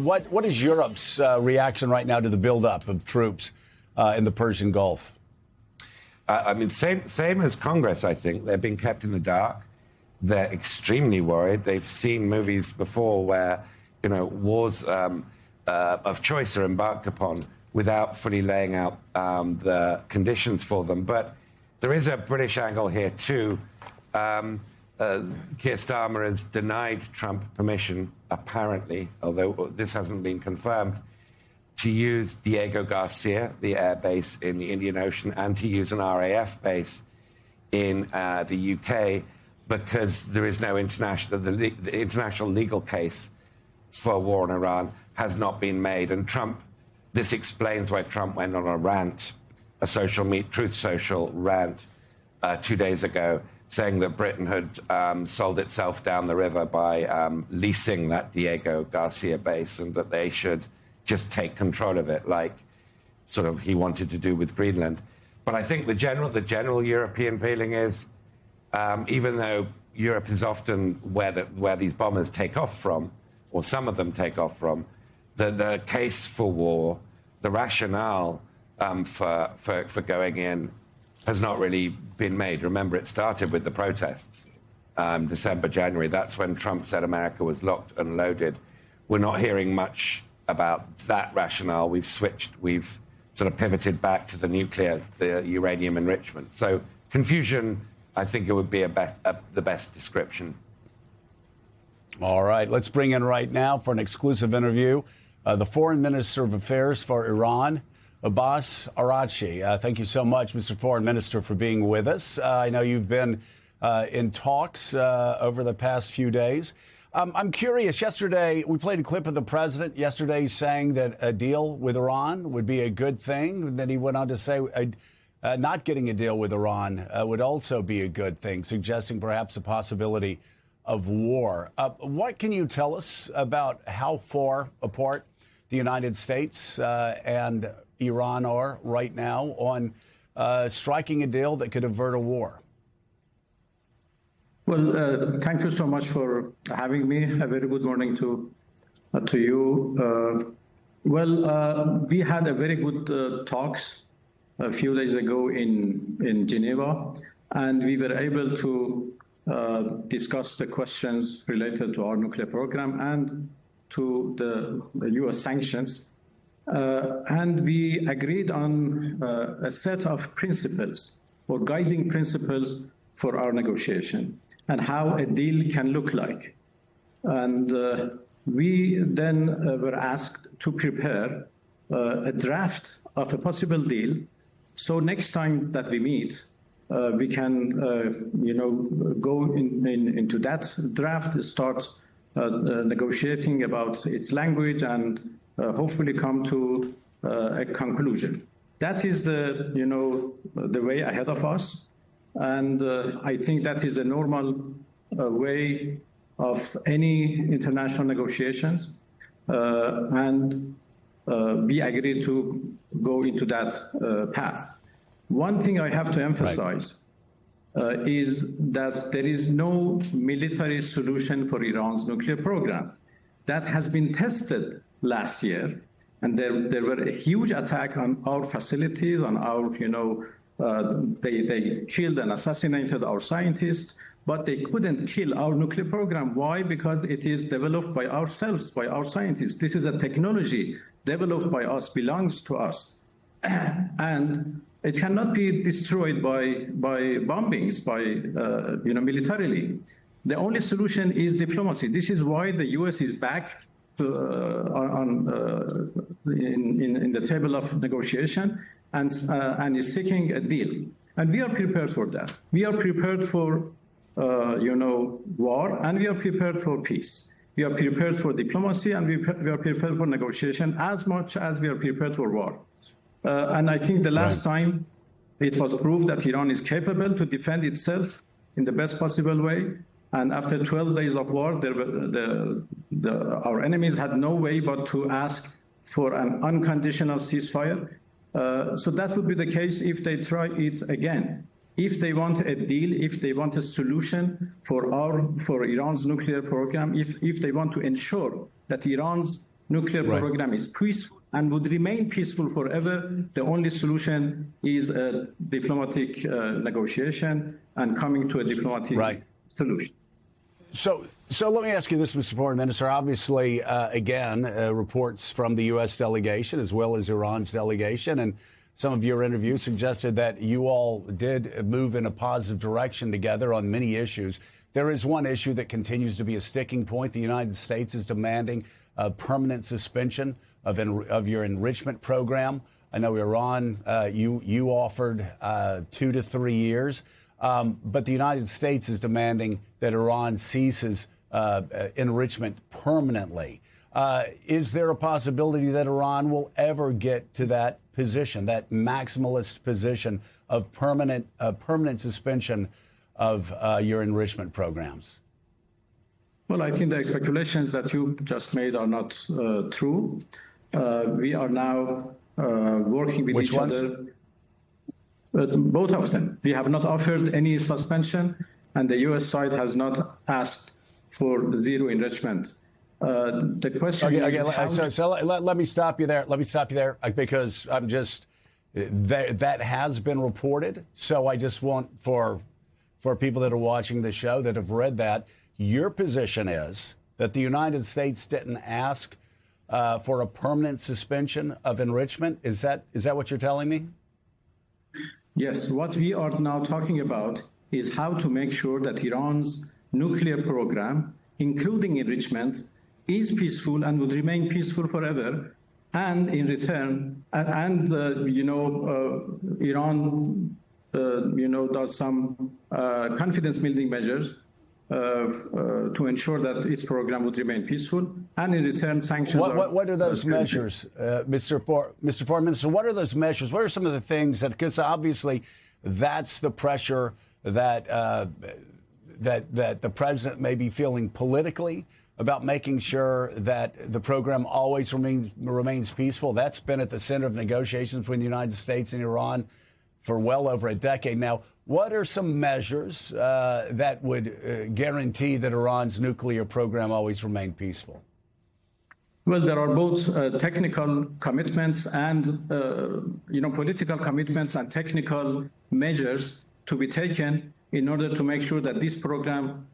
what is Europe's reaction right now to the buildup of troops in the Persian Gulf? I mean, same as Congress, I think. They're being kept in the dark. They're extremely worried. They've seen movies before where, wars of choice are embarked upon without fully laying out the conditions for them. But there is a British angle here, too. Keir Starmer has denied Trump permission, apparently, although this hasn't been confirmed, to use Diego Garcia, the air base in the Indian Ocean, and to use an RAF base in the UK, because there is no the international legal case for war in Iran has not been made. And this explains why Trump went on a rant, a Truth Social rant 2 days ago, saying that Britain had sold itself down the river by leasing that Diego Garcia base, and that they should just take control of it, like sort of he wanted to do with Greenland. But I think the general European feeling is, even though Europe is often where these bombers take off from, or some of them take off from, the case for war, the rationale for going in has not really been made. Remember, it started with the protests, December, January. That's when Trump said America was locked and loaded. We're not hearing much about that rationale. We've sort of pivoted back to the uranium enrichment. So confusion, I think it would be the best description. All right, let's bring in right now for an exclusive interview the Foreign Minister of Affairs for Iran, Abbas Araghchi. Thank you so much, Mr. Foreign Minister, for being with us. I know you've been in talks over the past few days. I'm curious, yesterday we played a clip of the president yesterday saying that a deal with Iran would be a good thing. And then he went on to say not getting a deal with Iran would also be a good thing, suggesting perhaps a possibility of war. What can you tell us about how far apart the United States and Iran are right now on striking a deal that could avert a war? Well, thank you so much for having me. A very good morning to you. We had a very good talks a few days ago in Geneva, and we were able to discuss the questions related to our nuclear program and to the U.S. sanctions. And we agreed on a set of principles or guiding principles for our negotiation and how a deal can look like. And we then were asked to prepare a draft of a possible deal. So next time that we meet, we can, go into that draft, start negotiating about its language, and hopefully come to a conclusion. That is the way ahead of us. And I think that is a normal way of any international negotiations. And we agreed to go into that path. One thing I have to emphasize is that there is no military solution for Iran's nuclear program. That has been tested last year, and there were a huge attack on our facilities, on our, they killed and assassinated our scientists, but they couldn't kill our nuclear program. Why? Because it is developed by ourselves, by our scientists. This is a technology developed by us, belongs to us. And it cannot be destroyed by bombings, militarily. The only solution is diplomacy. This is why the U.S. is back in the table of negotiation and is seeking a deal. And we are prepared for that. We are prepared for, war, and we are prepared for peace. We are prepared for diplomacy, and we are prepared for negotiation as much as we are prepared for war. And I think the last time it was proved that Iran is capable to defend itself in the best possible way. And after 12 days of war, our enemies had no way but to ask for an unconditional ceasefire. So that would be the case if they try it again. If they want a deal, if they want a solution for Iran's nuclear program, if they want to ensure that Iran's nuclear program is peaceful and would remain peaceful forever. The only solution is a diplomatic negotiation and coming to a diplomatic solution. So let me ask you this, Mr. Foreign Minister. Obviously, again, reports from the U.S. delegation as well as Iran's delegation, and some of your interviews suggested that you all did move in a positive direction together on many issues. There is one issue that continues to be a sticking point. The United States is demanding a permanent suspension of your enrichment program. I know Iran, you offered 2 to 3 years, but the United States is demanding that Iran ceases enrichment permanently. Is there a possibility that Iran will ever get to that position, that maximalist position of permanent suspension of your enrichment programs? Well, I think the speculations that you just made are not true. We are now working with each other. Both of them. We have not offered any suspension, and the U.S. side has not asked for zero enrichment. The question is so let me stop you there. Let me stop you there because I'm just that has been reported. So I just want for people that are watching the show that have read that, your position is that the United States didn't ask for a permanent suspension of enrichment. Is that what you're telling me? Yes. What we are now talking about is how to make sure that Iran's nuclear program, including enrichment, is peaceful and would remain peaceful forever. And in return, Iran, does some confidence-building measures to ensure that its program would remain peaceful. And in return, sanctions. What are those measures, Mr. Foreign Minister? What are those measures? What are some of the things that? Because obviously, that's the pressure that the president may be feeling politically about making sure that the program always remains peaceful. That's been at the center of negotiations between the United States and Iran for well over a decade now. What are some measures that would guarantee that Iran's nuclear program always remain peaceful? Well, there are both technical commitments and political commitments and technical measures to be taken in order to make sure that this program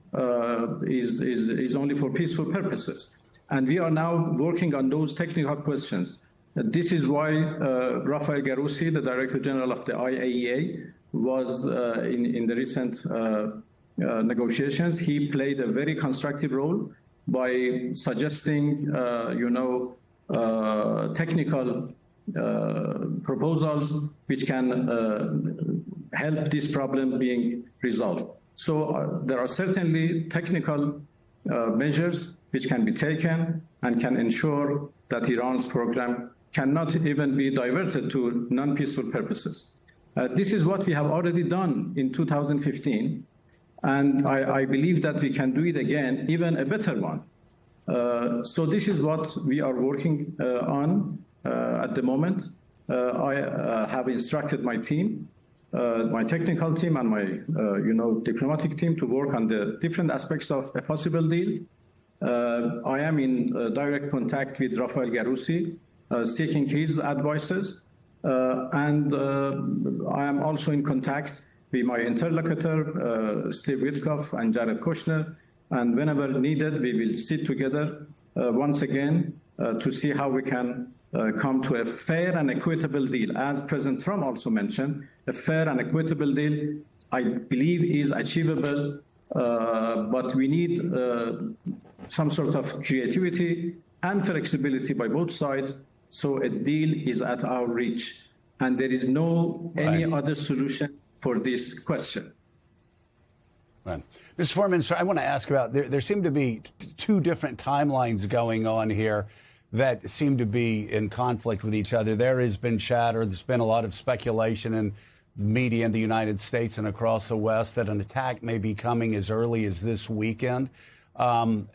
is only for peaceful purposes. And we are now working on those technical questions. This is why Rafael Gharouchi, the Director General of the IAEA, was in the recent negotiations. He played a very constructive role by suggesting, technical proposals which can help this problem being resolved. So there are certainly technical measures which can be taken and can ensure that Iran's program cannot even be diverted to non-peaceful purposes. This is what we have already done in 2015, and I believe that we can do it again, even a better one. So this is what we are working on at the moment. I have instructed my team, my technical team and my diplomatic team to work on the different aspects of a possible deal. I am in direct contact with Rafael Gharouchi, seeking his advices. And I am also in contact with my interlocutor, Steve Witkoff and Jared Kushner. And whenever needed, we will sit together once again to see how we can come to a fair and equitable deal. As President Trump also mentioned, a fair and equitable deal, I believe, is achievable, but we need some sort of creativity and flexibility by both sides, so a deal is at our reach. And there is no any other solution for this question. Right. Mr. Foreign Minister, I want to ask about, there seem to be two different timelines going on here that seem to be in conflict with each other. There has been chatter, there's been a lot of speculation in the media in the United States and across the West that an attack may be coming as early as this weekend. And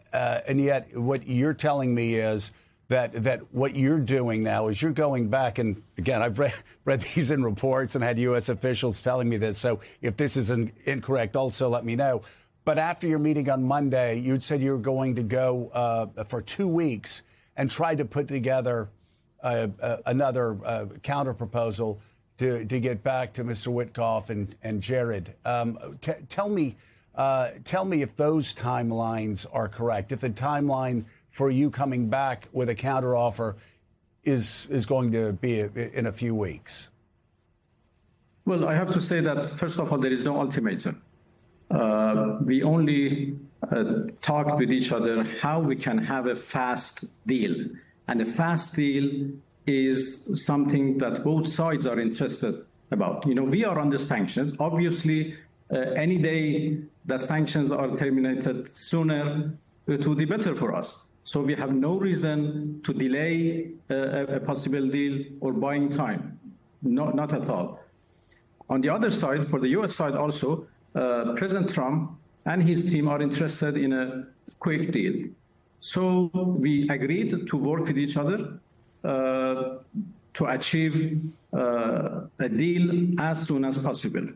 yet what you're telling me is that what you're doing now is you're going back, and again, I've read these in reports and had U.S. officials telling me this, so if this is incorrect, also let me know. But after your meeting on Monday, you'd said you were going to go for 2 weeks and tried to put together another counter proposal to get back to Mr. Witkoff and Jared. Tell me if those timelines are correct. If the timeline for you coming back with a counteroffer is going to be in a few weeks. Well, I have to say that, first of all, there is no ultimatum. We only talk with each other how we can have a fast deal. And a fast deal is something that both sides are interested about. You know, we are under sanctions. Obviously, any day that sanctions are terminated sooner, it will be better for us. So we have no reason to delay a possible deal or buying time. No, not at all. On the other side, for the U.S. side also, President Trump and his team are interested in a quick deal. So we agreed to work with each other to achieve a deal as soon as possible.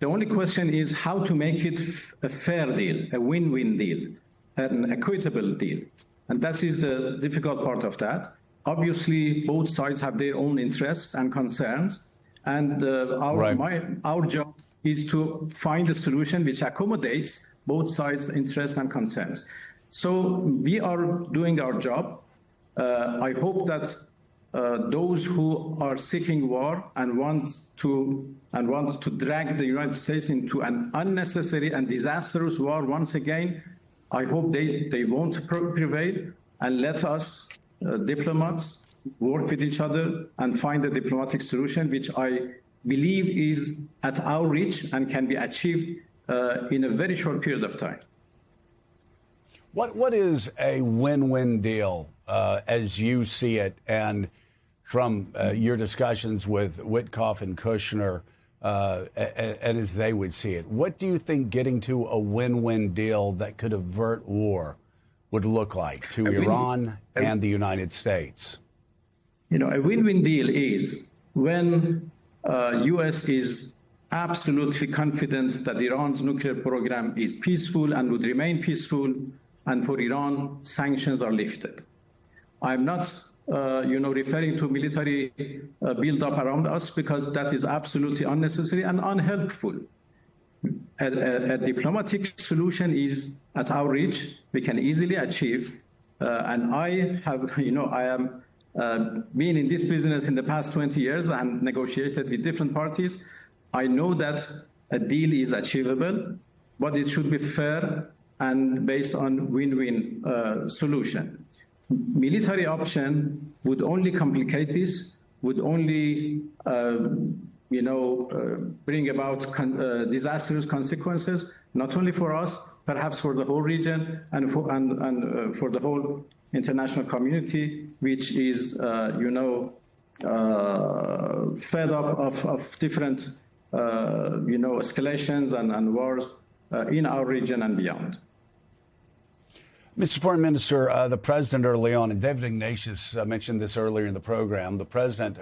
The only question is how to make it a fair deal, a win-win deal, an equitable deal. And that is the difficult part of that. Obviously, both sides have their own interests and concerns. And our job is to find a solution which accommodates both sides' interests and concerns. So we are doing our job. I hope that those who are seeking war and want to drag the United States into an unnecessary and disastrous war once again, I hope they won't prevail, and let us diplomats work with each other and find a diplomatic solution, which I believe is at our reach and can be achieved in a very short period of time. What is a win-win deal as you see it, and from your discussions with Witkoff and Kushner, and as they would see it? What do you think getting to a win-win deal that could avert war would look like to Iran and the United States? You know, a win-win deal is when U.S. is absolutely confident that Iran's nuclear program is peaceful and would remain peaceful, and for Iran, sanctions are lifted. I'm not referring to military build-up around us, because that is absolutely unnecessary and unhelpful. A diplomatic solution is at our reach. We can easily achieve. And I have, I am been in this business in the past 20 years and negotiated with different parties. I know that a deal is achievable, but it should be fair and based on win-win solution. Military option would only complicate this, would only, bring about disastrous consequences, not only for us, perhaps for the whole region and for the whole international community, which is, fed up of different, escalations and wars in our region and beyond. Mr. Foreign Minister, the president early on, and David Ignatius mentioned this earlier in the program, the president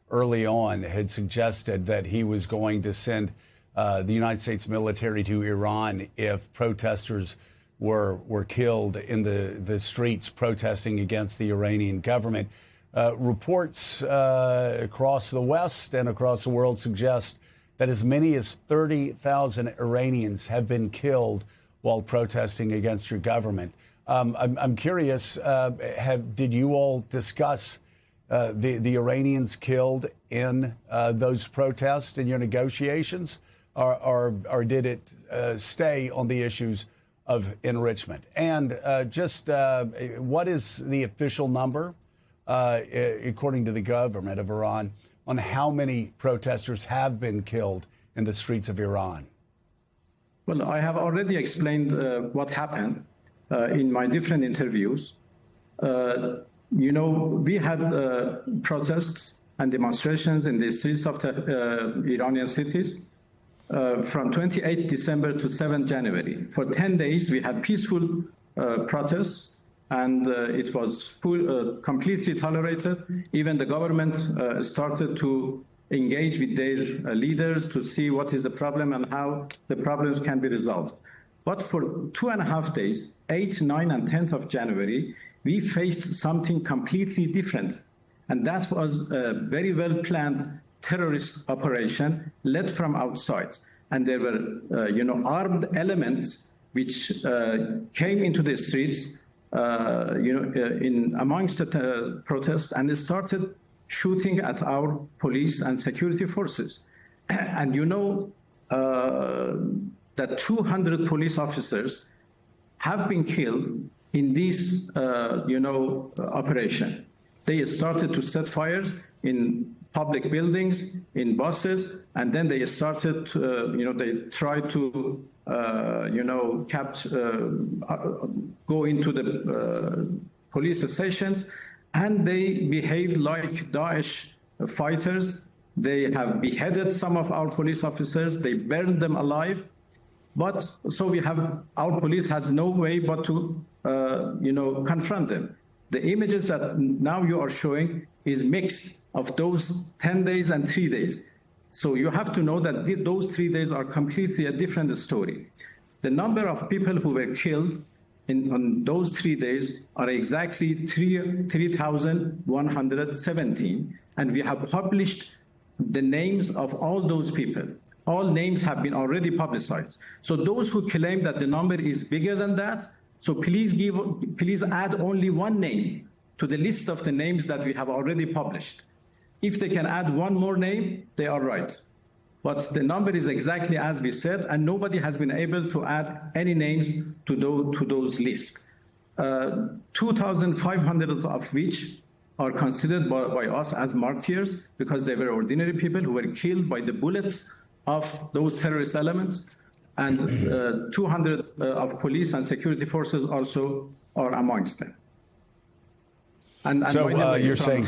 early on had suggested that he was going to send the United States military to Iran if protesters were killed in the streets protesting against the Iranian government. Reports across the West and across the world suggest that as many as 30,000 Iranians have been killed while protesting against your government. I'm curious, did you all discuss the Iranians killed in those protests in your negotiations, or did it stay on the issues of enrichment? And what is the official number, according to the government of Iran, on how many protesters have been killed in the streets of Iran? Well, I have already explained what happened in my different interviews. We had protests and demonstrations in the streets of the Iranian cities from 28 December to 7 January. For 10 days, we had peaceful protests, and it was completely tolerated. Even the government started to engage with their leaders to see what is the problem and how the problems can be resolved. But for 2.5 days, 8, 9, and 10th of January, we faced something completely different. And that was a very well-planned terrorist operation led from outside. And there were, armed elements which came into the streets, in amongst the protests, and they started shooting at our police and security forces. And that 200 police officers have been killed in this, operation. They started to set fires in public buildings, in buses, and then they started, they tried to, go into the police stations, and they behaved like Daesh fighters. They have beheaded some of our police officers. They burned them alive. But so our police had no way but to, confront them. The images that now you are showing is mixed of those 10 days and 3 days. So you have to know that those 3 days are completely a different story. The number of people who were killed on those 3 days are exactly 3,117. And we have published the names of all those people. All names have been already publicized. So those who claim that the number is bigger than that, so please add only one name to the list of the names that we have already published. If they can add one more name, they are right. But the number is exactly as we said, and nobody has been able to add any names to those lists. 2,500 of which are considered by us as martyrs because they were ordinary people who were killed by the bullets of those terrorist elements. And 200 of police and security forces also are amongst them. And so you're saying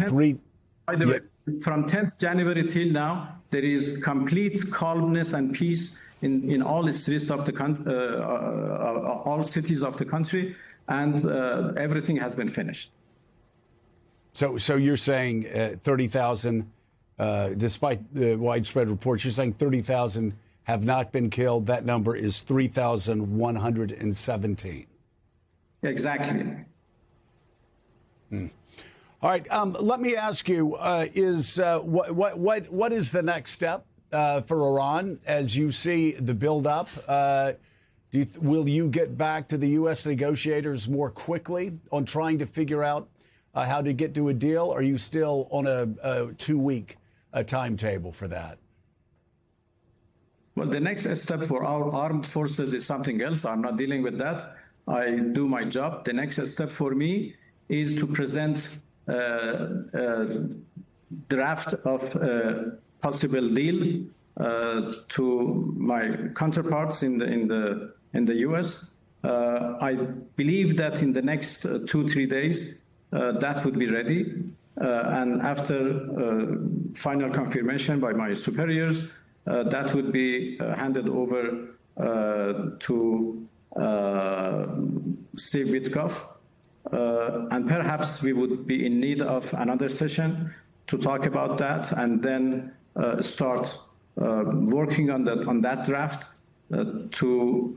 by the way, from 10th January till now, there is complete calmness and peace in all the streets of the country, all cities of the country, and everything has been finished. So you're saying 30,000, despite the widespread reports, you're saying 30,000 have not been killed. That number is 3,117. Exactly. All right. Let me ask you: what is the next step for Iran as you see the buildup? Will you get back to the U.S. negotiators more quickly on trying to figure out how to get to a deal? Or are you still on a 2-week timetable for that? Well, the next step for our armed forces is something else. I'm not dealing with that. I do my job. The next step for me is to present a draft of a possible deal to my counterparts in the U.S. I believe that in the next 2-3 days that would be ready, and after final confirmation by my superiors, that would be handed over to Steve Witkoff. And perhaps we would be in need of another session to talk about that, and then start working on that draft to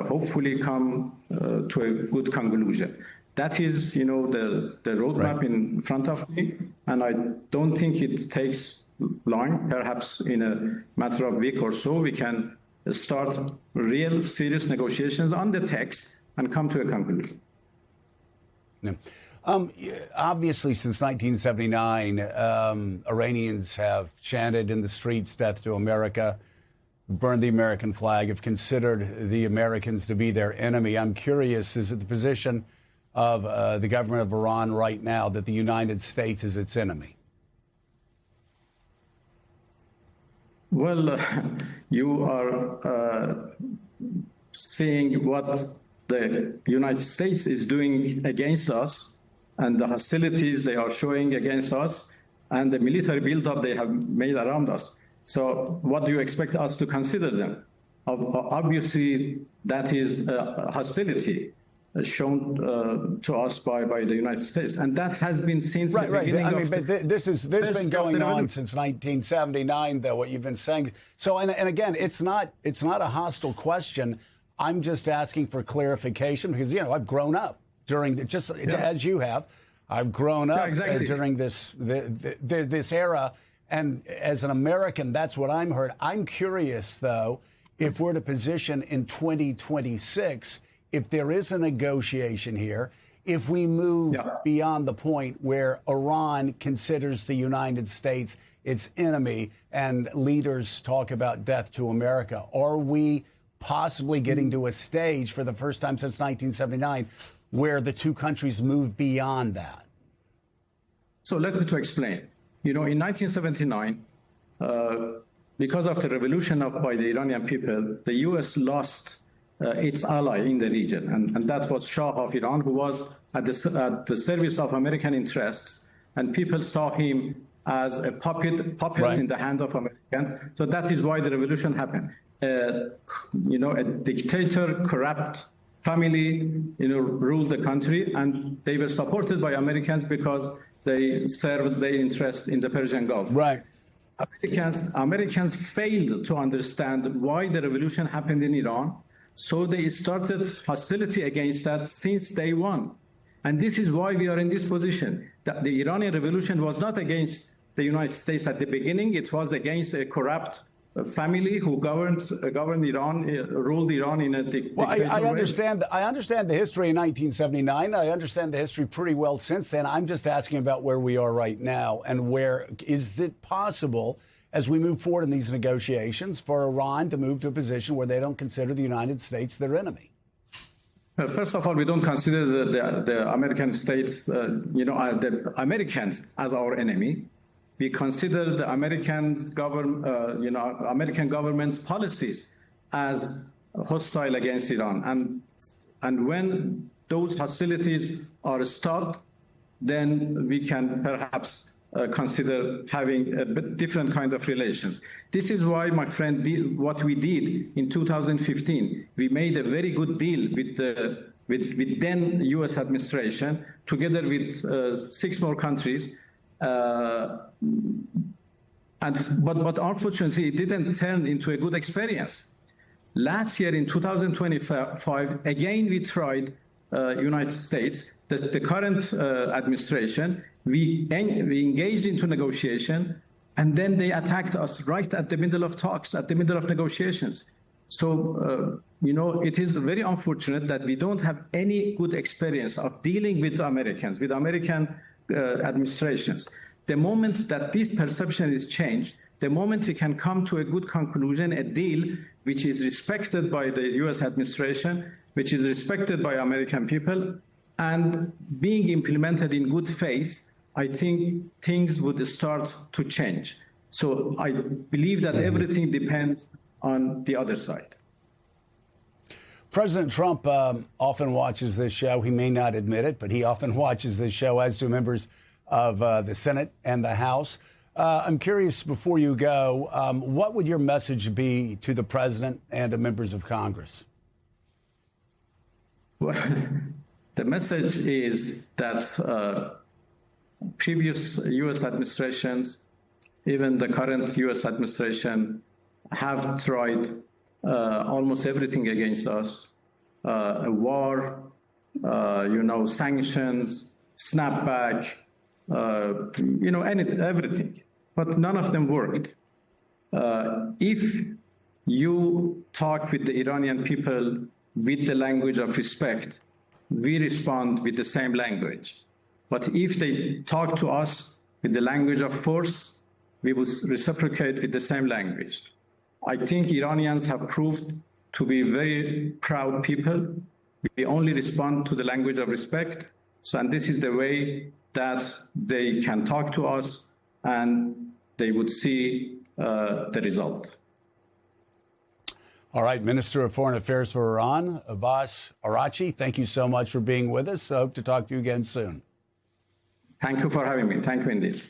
hopefully come to a good conclusion. That is, the roadmap right in front of me, and I don't think it takes long. Perhaps in a matter of a week or so, we can start real serious negotiations on the text and come to a conclusion. Yeah. Obviously, since 1979, Iranians have chanted in the streets, "Death to America," burned the American flag, have considered the Americans to be their enemy. I'm curious, is it the position of the government of Iran right now that the United States is its enemy? Well, you are seeing what the United States is doing against us and the hostilities they are showing against us and the military buildup they have made around us. So what do you expect us to consider them? Obviously, that is hostility shown to us by the United States. And that has been since the beginning of but this has been going on since 1979, though, what you've been saying. So, and again, it's not a hostile question. I'm just asking for clarification because, I've grown up just as you have. I've grown up during this era. And as an American, that's what I'm heard. I'm curious, though, if we're in a position in 2026, if there is a negotiation here, if we move beyond the point where Iran considers the United States its enemy and leaders talk about death to America, are we possibly getting to a stage for the first time since 1979 where the two countries move beyond that? So let me explain. You know, in 1979, because of the revolution by the Iranian people, the U.S. lost its ally in the region, and that was Shah of Iran, who was at the service of American interests, and people saw him as a puppet in the hand of Americans. So that is why the revolution happened. You know, a dictator, corrupt family, you know, ruled the country, and they were supported by Americans because they served their interest in the Persian Gulf. Right. Americans failed to understand why the revolution happened in Iran, so they started hostility against that since day one. And this is why we are in this position. That the Iranian revolution was not against the United States at the beginning. It was against a corrupt family who governed Iran, ruled Iran in a dictatorial way. I understand the history in 1979. I understand the history pretty well since then. I'm just asking about where we are right now and where is it possible, as we move forward in these negotiations, for Iran to move to a position where they don't consider the United States their enemy? First of all, we don't consider the American states, the Americans as our enemy. We consider the American government's policies as hostile against Iran. And when those hostilities are stopped, then we can perhaps consider having a bit different kind of relations. This is why, my friend, what we did in 2015, we made a very good deal with then U.S. administration, together with 6 more countries. But unfortunately, it didn't turn into a good experience. Last year, in 2025, again we tried United States, the current administration. We engaged into negotiation, and then they attacked us right at the middle of talks, at the middle of negotiations. So, it is very unfortunate that we don't have any good experience of dealing with Americans, with American administrations. The moment that this perception is changed, the moment we can come to a good conclusion, a deal which is respected by the U.S. administration, which is respected by American people, and being implemented in good faith, I think things would start to change. So I believe that everything depends on the other side. President Trump often watches this show. He may not admit it, but he often watches this show, as do members of the Senate and the House. I'm curious, before you go, what would your message be to the president and the members of Congress? Well, the message is that previous U.S. administrations, even the current U.S. administration, have tried almost everything against us. A war, sanctions, snapback, everything. But none of them worked. If you talk with the Iranian people with the language of respect, we respond with the same language. But if they talk to us with the language of force, we would reciprocate with the same language. I think Iranians have proved to be very proud people. We only respond to the language of respect. And this is the way that they can talk to us and they would see the result. All right, Minister of Foreign Affairs for Iran, Abbas Araghchi, thank you so much for being with us. I hope to talk to you again soon. Thank you for having me. Thank you indeed.